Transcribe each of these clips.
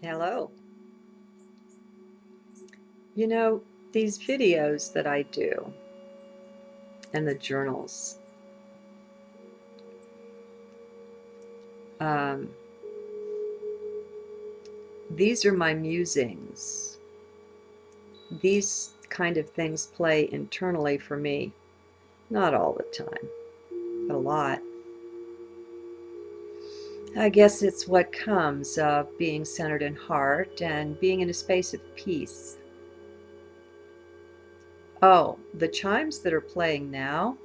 Hello. You know, these videos that I do and the journals, um, these are my musings. These kind of things play internally for me, not all the time, but a lot. I guess it's what comes of being centered in heart and being in a space of peace. Oh, the chimes that are playing now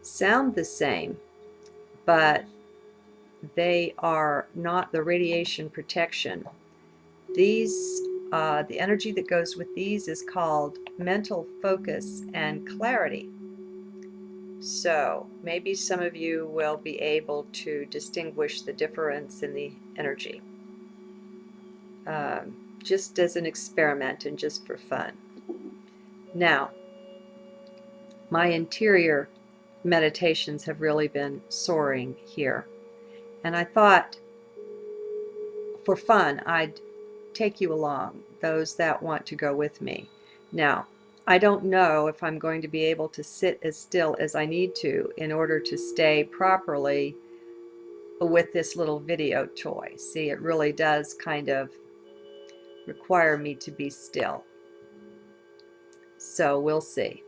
sound the same, but they are not the radiation protection. These, the energy that goes with these is called mental focus and clarity. So maybe some of you will be able to distinguish the difference in the energy, just as an experiment and just for fun. Now, my interior meditations have really been soaring here. And I thought for fun, I'd take you along, those that want to go with me. Now, I don't know if I'm going to be able to sit as still as I need to in order to stay properly with this little video toy. See, it really does kind of require me to be still. So we'll see.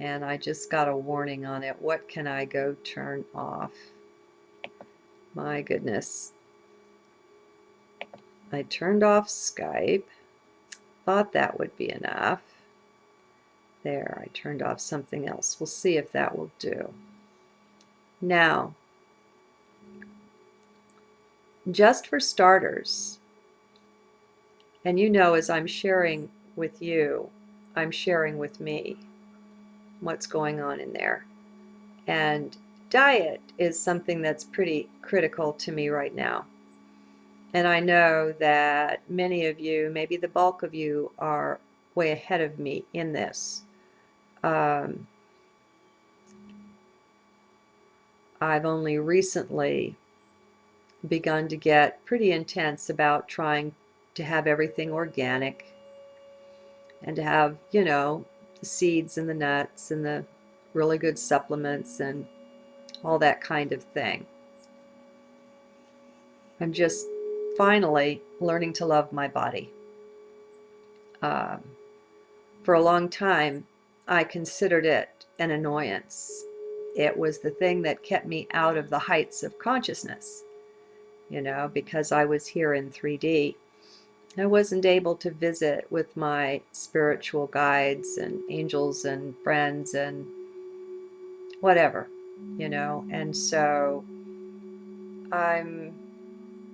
And I just got a warning on it. What can I go turn off? My goodness. I turned off Skype. Thought that would be enough. There, I turned off something else. We'll see if that will do. Now, just for starters, and you know, as I'm sharing with you, I'm sharing with me what's going on in there. And diet is something that's pretty critical to me right now. And I know that many of you, maybe the bulk of you, are way ahead of me in this. I've only recently begun to get pretty intense about trying to have everything organic and to have, you know, the seeds and the nuts and the really good supplements and all that kind of thing. I'm just finally learning to love my body. For a long time, I considered it an annoyance. It was the thing that kept me out of the heights of consciousness, you know, because I was here in 3D. I wasn't able to visit with my spiritual guides and angels and friends and whatever, you know. And so I'm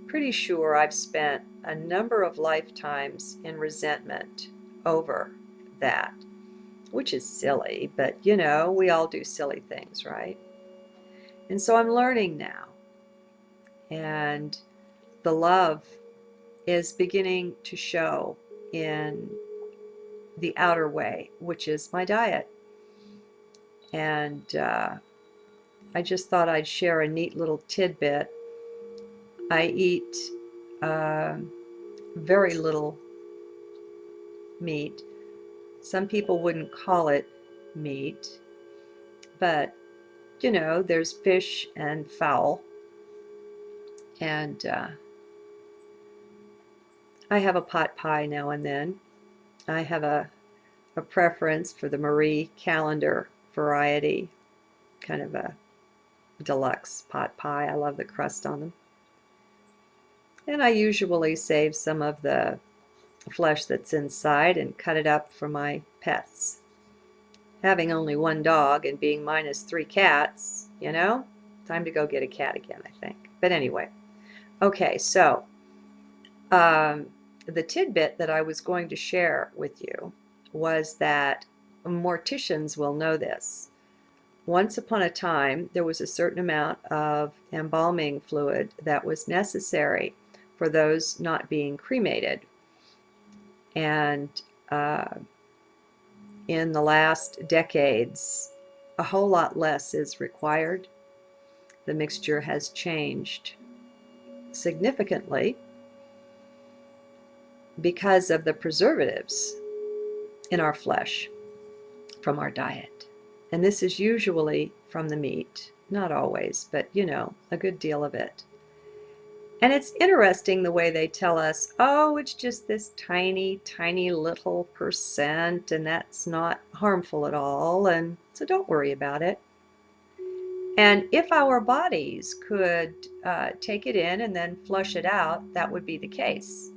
pretty sure I've spent a number of lifetimes in resentment over that, which is silly, but you know, we all do silly things, right? And so I'm learning now. And the love is beginning to show in the outer way, which is my diet. And I just thought I'd share a neat little tidbit. I eat very little meat. Some people wouldn't call it meat, but you know, there's fish and fowl. And I have a pot pie now and then. I have a preference for the Marie Callender variety, kind of a deluxe pot pie. I love the crust on them. And I usually save some of the flesh that's inside and cut it up for my pets. Having only one dog and being minus 3 cats, you know, time to go get a cat again, I think. But anyway, okay, so the tidbit that I was going to share with you was that morticians will know this. Once upon a time, there was a certain amount of embalming fluid that was necessary for those not being cremated. And in the last decades, a whole lot less is required. The mixture has changed significantly. because of the preservatives in our flesh from our diet. And this is usually from the meat, not always, but a good deal of it. And it's interesting the way they tell us, oh, it's just this tiny, tiny little percent, and that's not harmful at all, and so don't worry about it. And if our bodies could take it in and then flush it out, that would be the case.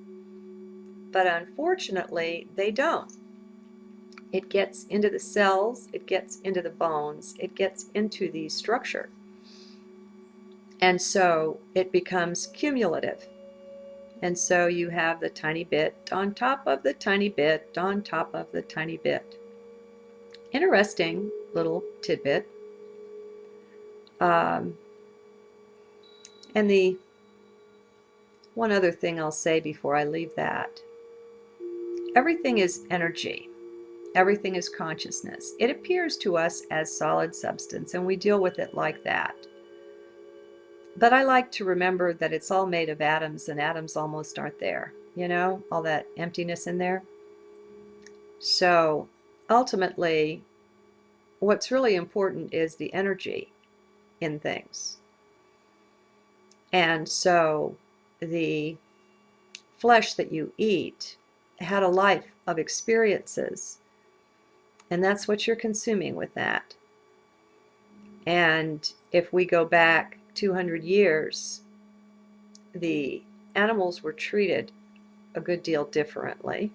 But unfortunately, they don't. It gets into the cells, it gets into the bones, it gets into the structure. And so it becomes cumulative. And so you have the tiny bit on top of the tiny bit on top of the tiny bit. Interesting little tidbit. And the one other thing I'll say before I leave that, everything is energy. Everything is consciousness. It appears to us as solid substance, and we deal with it like that. But I like to remember that it's all made of atoms, and atoms almost aren't there. All that emptiness in there. So ultimately, what's really important is the energy in things. And so the flesh that you eat had a life of experiences, and that's what you're consuming with that. And if we go back 200 years, the animals were treated a good deal differently.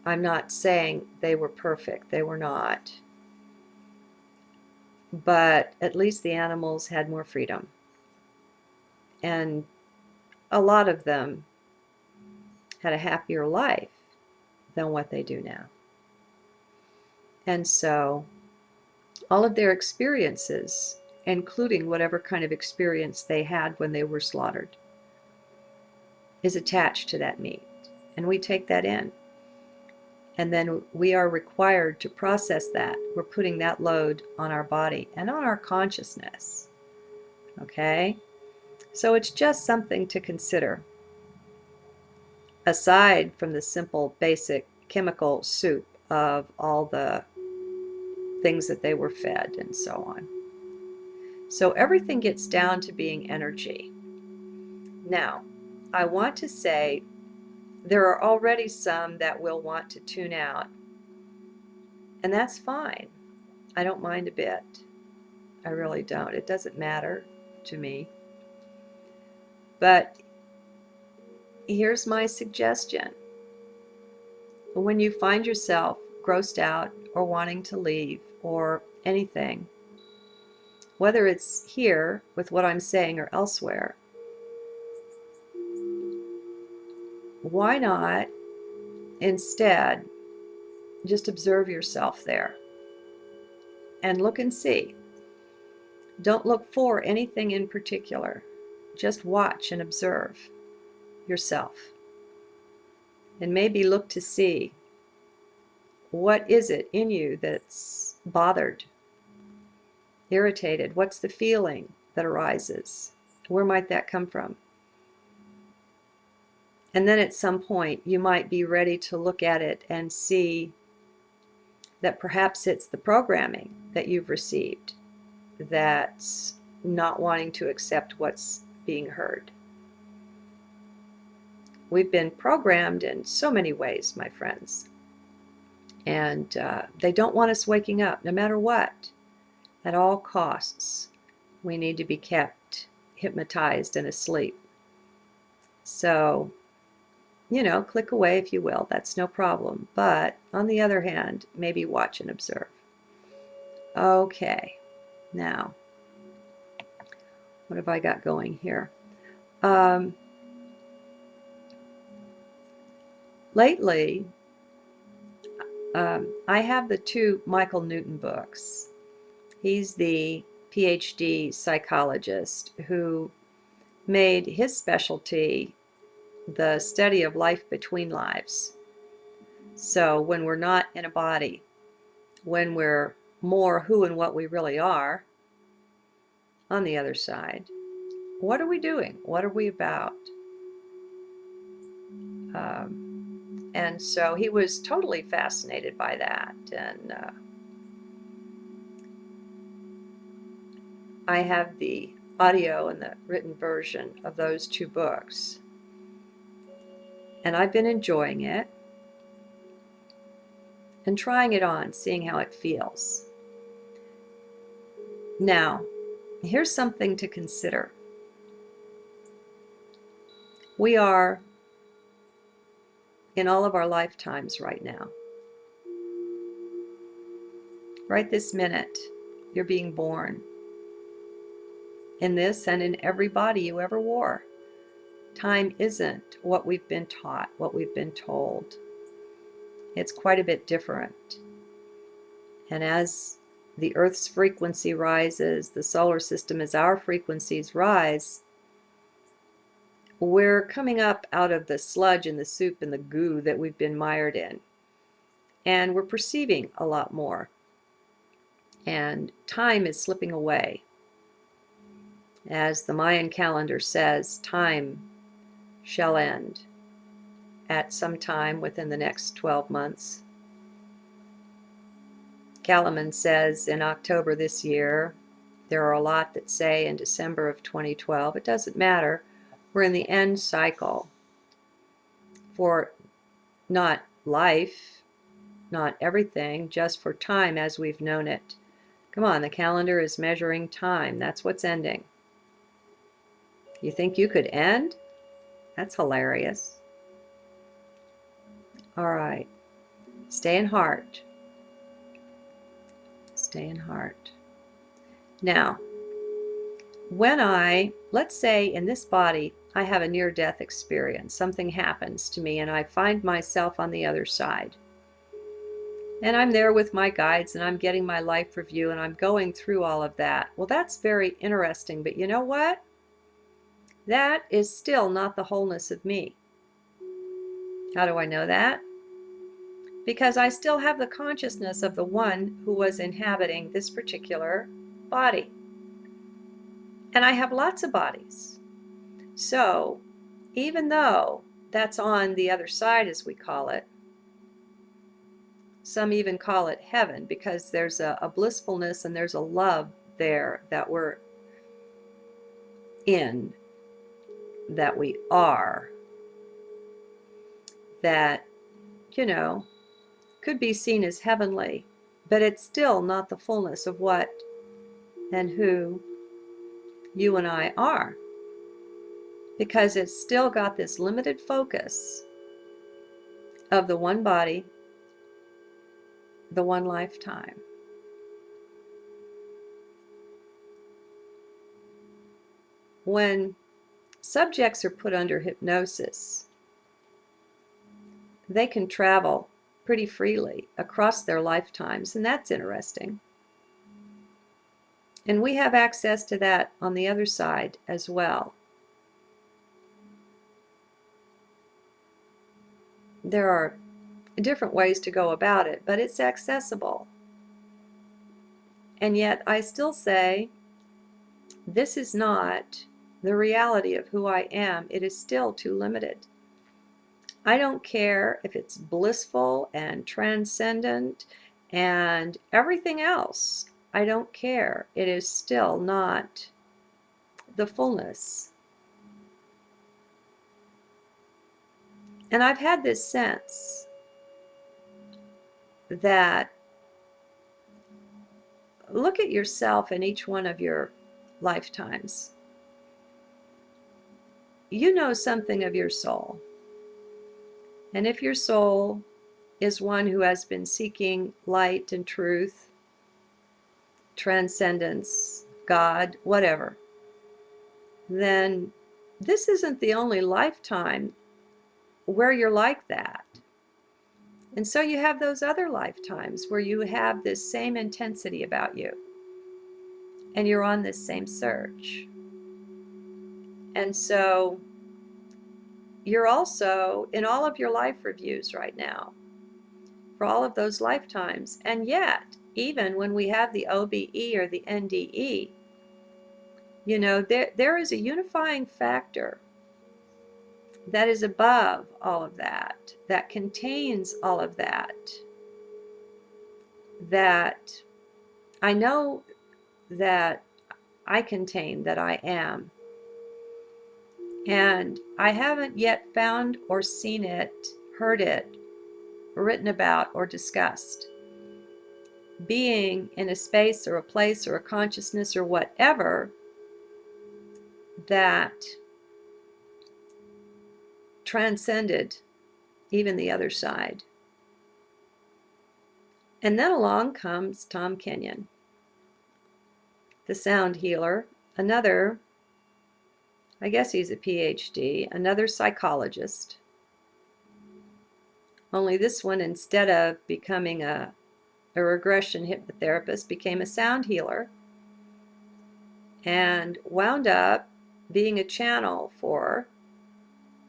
I'm not saying they were perfect, they were not. But at least the animals had more freedom. And a lot of them had a happier life than what they do now. And so all of their experiences, including whatever kind of experience they had when they were slaughtered, is attached to that meat. And we take that in. And then we are required to process that. We're putting that load on our body and on our consciousness. Okay? So it's just something to consider. Aside from the simple, basic chemical soup of all the things that they were fed and so on. So everything gets down to being energy. Now, I want to say there are already some that will want to tune out. And that's fine. I don't mind a bit. I really don't. It doesn't matter to me. But here's my suggestion. When you find yourself grossed out or wanting to leave or anything, whether it's here with what I'm saying or elsewhere, why not instead just observe yourself there and look and see. Don't look for anything in particular. Just watch and observe yourself. And maybe look to see, what is it in you that's bothered, irritated? What's the feeling that arises? Where might that come from? And then at some point you might be ready to look at it and see that perhaps it's the programming that you've received that's not wanting to accept what's being heard. We've been programmed in so many ways, my friends. And they don't want us waking up, no matter what. At all costs, we need to be kept hypnotized and asleep. So, click away if you will. That's no problem. But on the other hand, maybe watch and observe. Okay, now, what have I got going here? Lately, I have the 2 Michael Newton books. He's the PhD psychologist who made his specialty the study of life between lives. So when we're not in a body, when we're more who and what we really are on the other side, what are we doing? What are we about? And so he was totally fascinated by that. And I have the audio and the written version of those two books. And I've been enjoying it and trying it on, seeing how it feels. Now, here's something to consider. We are in all of our lifetimes right now. Right this minute, you're being born. In this and in every body you ever wore. Time isn't what we've been taught, what we've been told. It's quite a bit different. And as the Earth's frequency rises, the solar system, as our frequencies rise, we're coming up out of the sludge and the soup and the goo that we've been mired in. And we're perceiving a lot more. And time is slipping away. As the Mayan calendar says, time shall end at some time within the next 12 months. Kalaman says in October this year. There are a lot that say in December of 2012. It doesn't matter. We're in the end cycle for not life, not everything, just for time as we've known it. Come on, the calendar is measuring time. That's what's ending. You think you could end? That's hilarious. All right. Stay in heart. Stay in heart. Now, when let's say in this body, I have a near-death experience. Something happens to me and I find myself on the other side. And I'm there with my guides and I'm getting my life review and I'm going through all of that. Well, that's very interesting, but you know what? That is still not the wholeness of me. How do I know that? Because I still have the consciousness of the one who was inhabiting this particular body. And I have lots of bodies. So even though that's on the other side, as we call it, some even call it heaven, because there's a blissfulness and there's a love there that we're in, that we are, that, could be seen as heavenly, but it's still not the fullness of what and who you and I are, because it's still got this limited focus of the one body, the one lifetime. When subjects are put under hypnosis, they can travel pretty freely across their lifetimes, and that's interesting. And we have access to that on the other side as well. There are different ways to go about it, but it's accessible. And yet I still say, this is not the reality of who I am. It is still too limited. I don't care if it's blissful and transcendent and everything else. I don't care. It is still not the fullness. And I've had this sense that look at yourself in each one of your lifetimes. You know something of your soul. And if your soul is one who has been seeking light and truth, transcendence, God, whatever, then this isn't the only lifetime where you're like that. And so you have those other lifetimes where you have this same intensity about you and you're on this same search. And so you're also in all of your life reviews right now for all of those lifetimes. And yet, even when we have the OBE or the NDE, there is a unifying factor that is above all of that, that contains all of that, that I know that I contain, that I am. And I haven't yet found or seen it, heard it, written about, or discussed. Being in a space or a place or a consciousness or whatever that transcended even the other side. And then along comes Tom Kenyon, the sound healer, another, I guess he's a PhD, another psychologist. Only this one, instead of becoming a regression hypnotherapist, became a sound healer and wound up being a channel for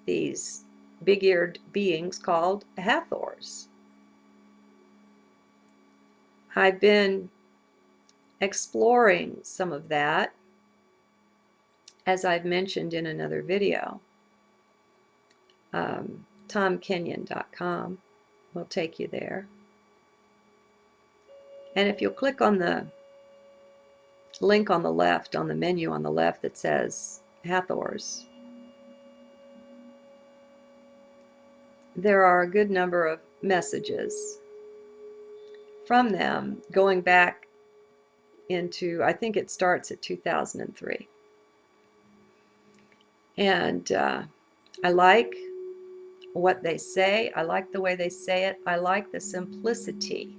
these big-eared beings called Hathors. I've been exploring some of that, as I've mentioned in another video. TomKenyon.com will take you there. And if you'll click on the link on the left, on the menu on the left that says Hathors, there are a good number of messages from them going back into, I think it starts at 2003. And I like what they say. I like the way they say it. I like the simplicity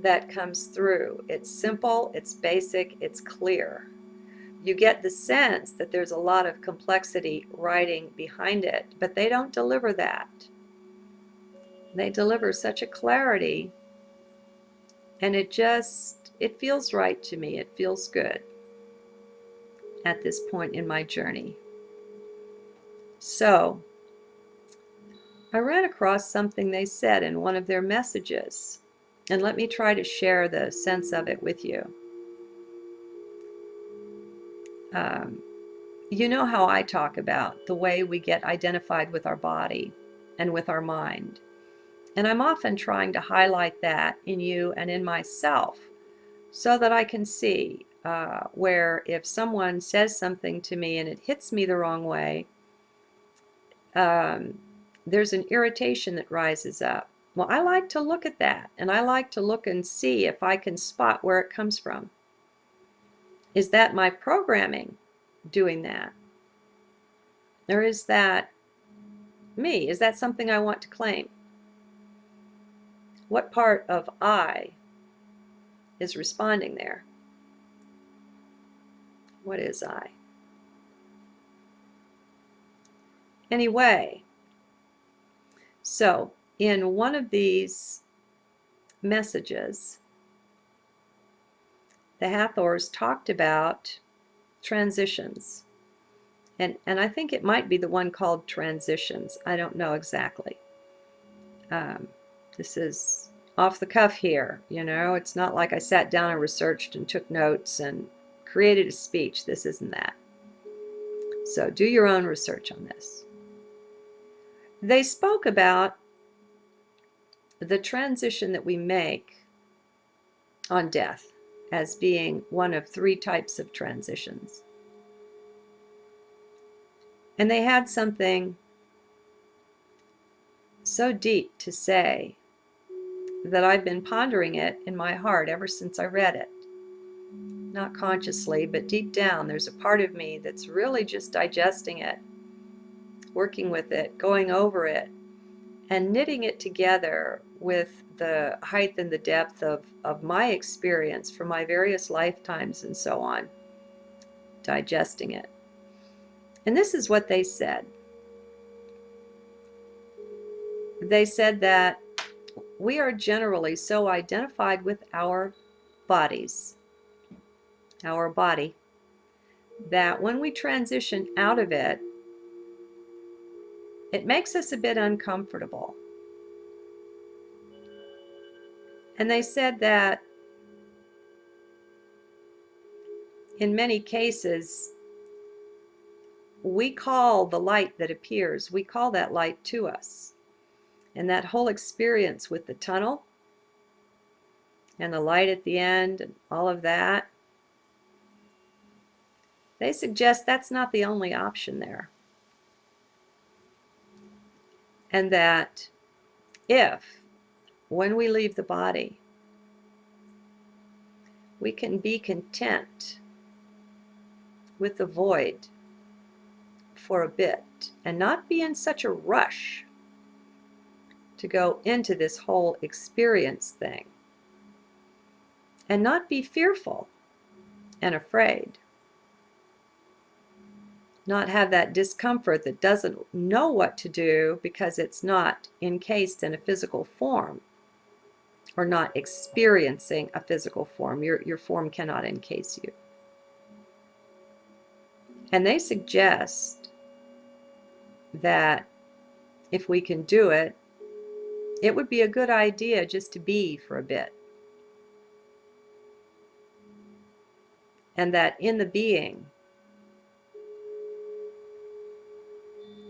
that comes through. It's simple, it's basic, it's clear. You get the sense that there's a lot of complexity writing behind it, but they don't deliver that. They deliver such a clarity, and it feels right to me. It feels good at this point in my journey. So I ran across something they said in one of their messages, and let me try to share the sense of it with you. You know how I talk about the way we get identified with our body and with our mind. And I'm often trying to highlight that in you and in myself so that I can see where if someone says something to me and it hits me the wrong way, there's an irritation that rises up. Well, I like to look at that, and I like to look and see if I can spot where it comes from. Is that my programming doing that? Or is that me? Is that something I want to claim? What part of I is responding there? What is I? Anyway, so in one of these messages, the Hathors talked about transitions. And I think it might be the one called Transitions. I don't know exactly. This is off the cuff here, you know. It's not like I sat down and researched and took notes and created a speech. This isn't that. So do your own research on this. They spoke about the transition that we make on death as being one of 3 types of transitions. And they had something so deep to say that I've been pondering it in my heart ever since I read it. Not consciously, but deep down, there's a part of me that's really just digesting it, working with it, going over it, and knitting it together with the height and the depth of my experience from my various lifetimes and so on, digesting it. And this is what they said. They said that we are generally so identified with our bodies, our body, that when we transition out of it, it makes us a bit uncomfortable. And they said that in many cases, we call the light that appears, we call that light to us. And that whole experience with the tunnel and the light at the end and all of that, they suggest that's not the only option there. And that if, when we leave the body, we can be content with the void for a bit and not be in such a rush to go into this whole experience thing, and not be fearful and afraid, not have that discomfort that doesn't know what to do because it's not encased in a physical form, or not experiencing a physical form. Your form cannot encase you. And they suggest that if we can do it, it would be a good idea just to be for a bit. And that in the being,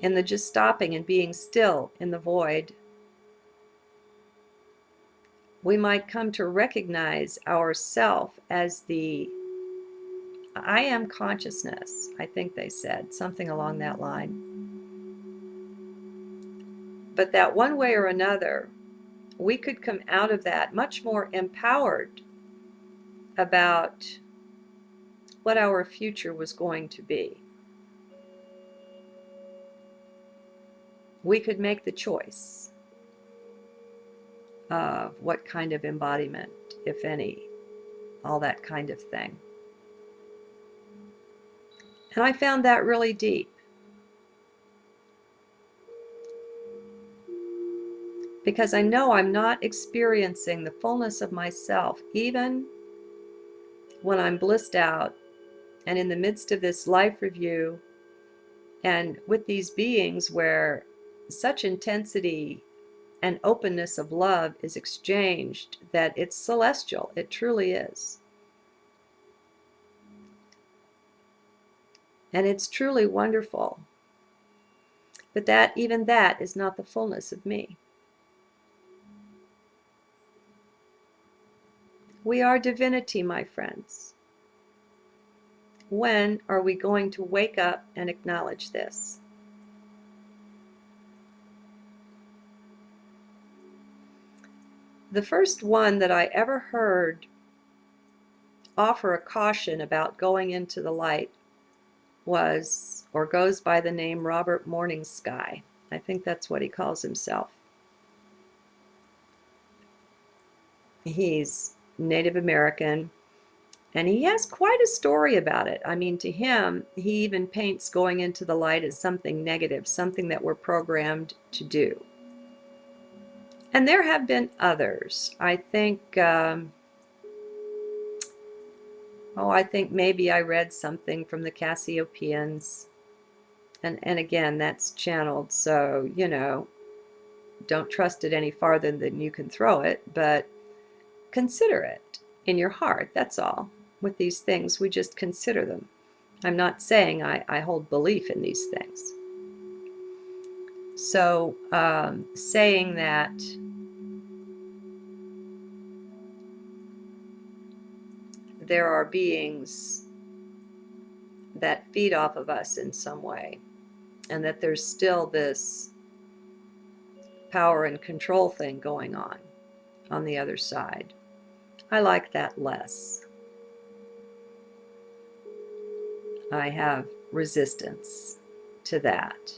in the just stopping and being still in the void, we might come to recognize ourself as the I am consciousness, I think they said, something along that line. But that one way or another, we could come out of that much more empowered about what our future was going to be. We could make the choice of what kind of embodiment, if any, all that kind of thing. And I found that really deep. Because I know I'm not experiencing the fullness of myself, even when I'm blissed out and in the midst of this life review and with these beings where such intensity and openness of love is exchanged that it's celestial. It truly is. And it's truly wonderful. But even that is not the fullness of me. We are divinity, my friends. When are we going to wake up and acknowledge this? The first one that I ever heard offer a caution about going into the light was, or goes by the name Robert Morningsky. I think that's what he calls himself. He's Native American, and he has quite a story about it. I mean, to him, he even paints going into the light as something negative, something that we're programmed to do. And there have been others. I think maybe I read something from the Cassiopeans. And again, that's channeled, so, don't trust it any farther than you can throw it, but consider it in your heart, that's all. With these things, we just consider them. I'm not saying I hold belief in these things. So, saying that there are beings that feed off of us in some way, and that there's still this power and control thing going on the other side. I like that less. I have resistance to that.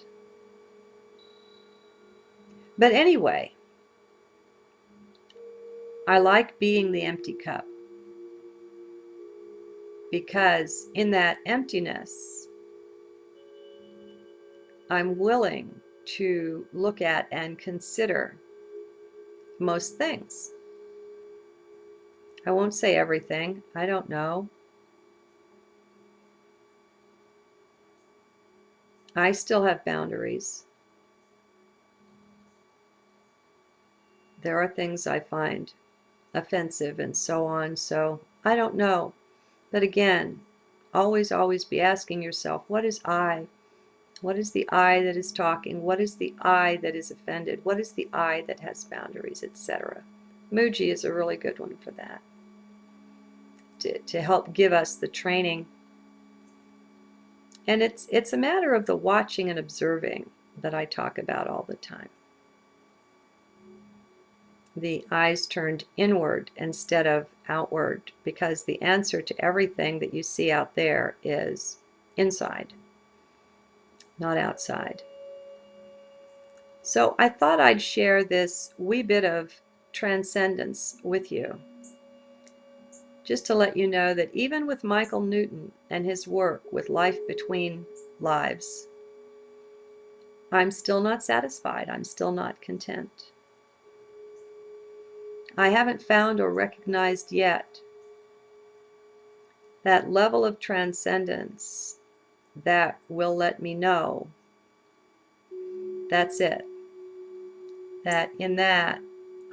But anyway, I like being the empty cup, because in that emptiness, I'm willing to look at and consider most things. I won't say everything. I don't know. I still have boundaries. There are things I find offensive and so on, so I don't know. But again, always be asking yourself, what is I? What is the I that is talking? What is the I that is offended? What is the I that has boundaries, etc.? Muji is a really good one for that, to help give us the training. And it's a matter of the watching and observing that I talk about all the time. The eyes turned inward instead of outward, because the answer to everything that you see out there is inside, not outside. So I thought I'd share this wee bit of transcendence with you, just to let you know that even with Michael Newton and his work with life between lives, I'm still not satisfied. I'm still not content. I haven't found or recognized yet that level of transcendence that will let me know that's it. That in that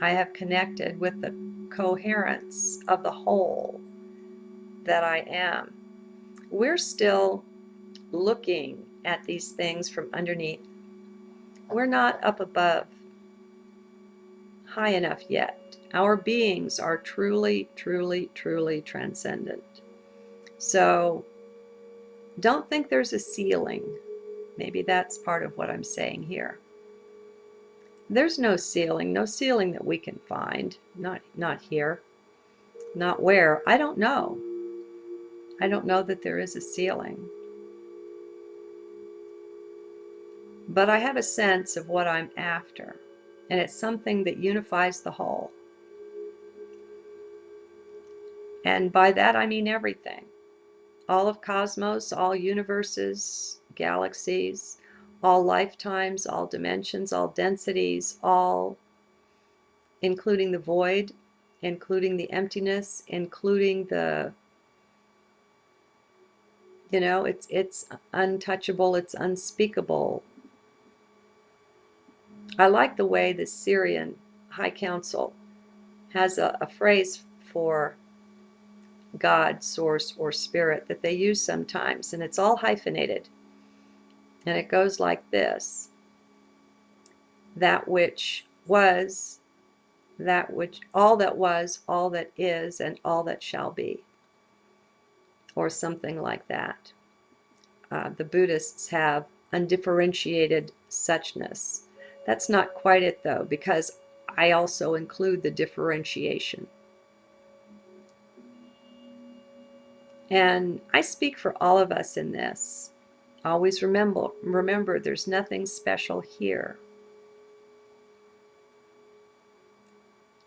I have connected with the coherence of the whole that I am. We're still looking at these things from underneath. We're not up above high enough yet. Our beings are truly, truly, truly transcendent. So don't think there's a ceiling. Maybe that's part of what I'm saying here. There's no ceiling that we can find. Not here. Not where. I don't know. I don't know that there is a ceiling. But I have a sense of what I'm after. And it's something that unifies the whole. And by that I mean everything. All of cosmos, all universes, galaxies, all lifetimes, all dimensions, all densities, all, including the void, including the emptiness, including the, it's untouchable, it's unspeakable. I like the way the Syrian High Council has a phrase for God, source, or spirit that they use sometimes, and it's all hyphenated. And it goes like this: that which was, that which, all that was, all that is, and all that shall be. Or something like that. The Buddhists have undifferentiated suchness. That's not quite it though, because I also include the differentiation. And I speak for all of us in this. Always remember there's nothing special here.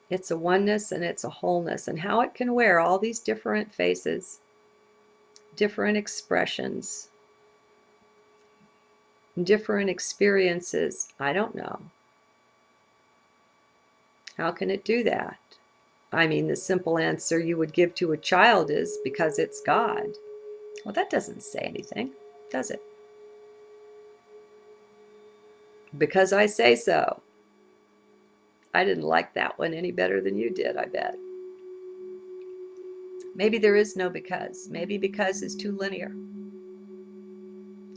It's a oneness and it's a wholeness, and how it can wear all these different faces, different expressions, different experiences, I don't know. How can it do that? I mean, the simple answer you would give to a child is because it's God. Well, that doesn't say anything, does it? Because I say so. I didn't like that one any better than you did, I bet. Maybe there is no because. Maybe because is too linear.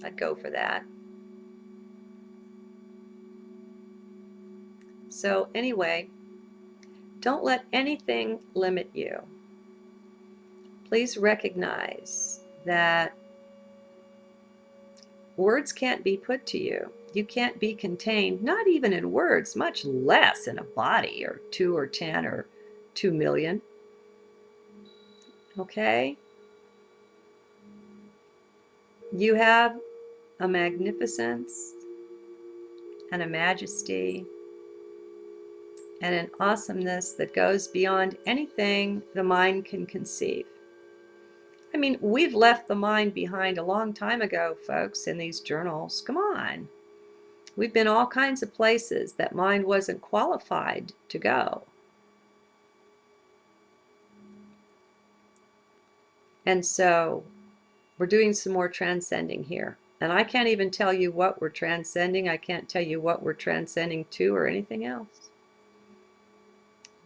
I'd go for that. So anyway, don't let anything limit you. Please recognize that words can't be put to you. You can't be contained, not even in words, much less in a body, or 2 or 10 or 2 million. Okay? You have a magnificence and a majesty and an awesomeness that goes beyond anything the mind can conceive. I mean, we've left the mind behind a long time ago, folks, in these journals. Come on. We've been all kinds of places that mind wasn't qualified to go. And so we're doing some more transcending here. And I can't even tell you what we're transcending. I can't tell you what we're transcending to or anything else.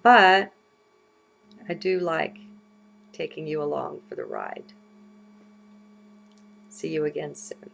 But I do like taking you along for the ride. See you again soon.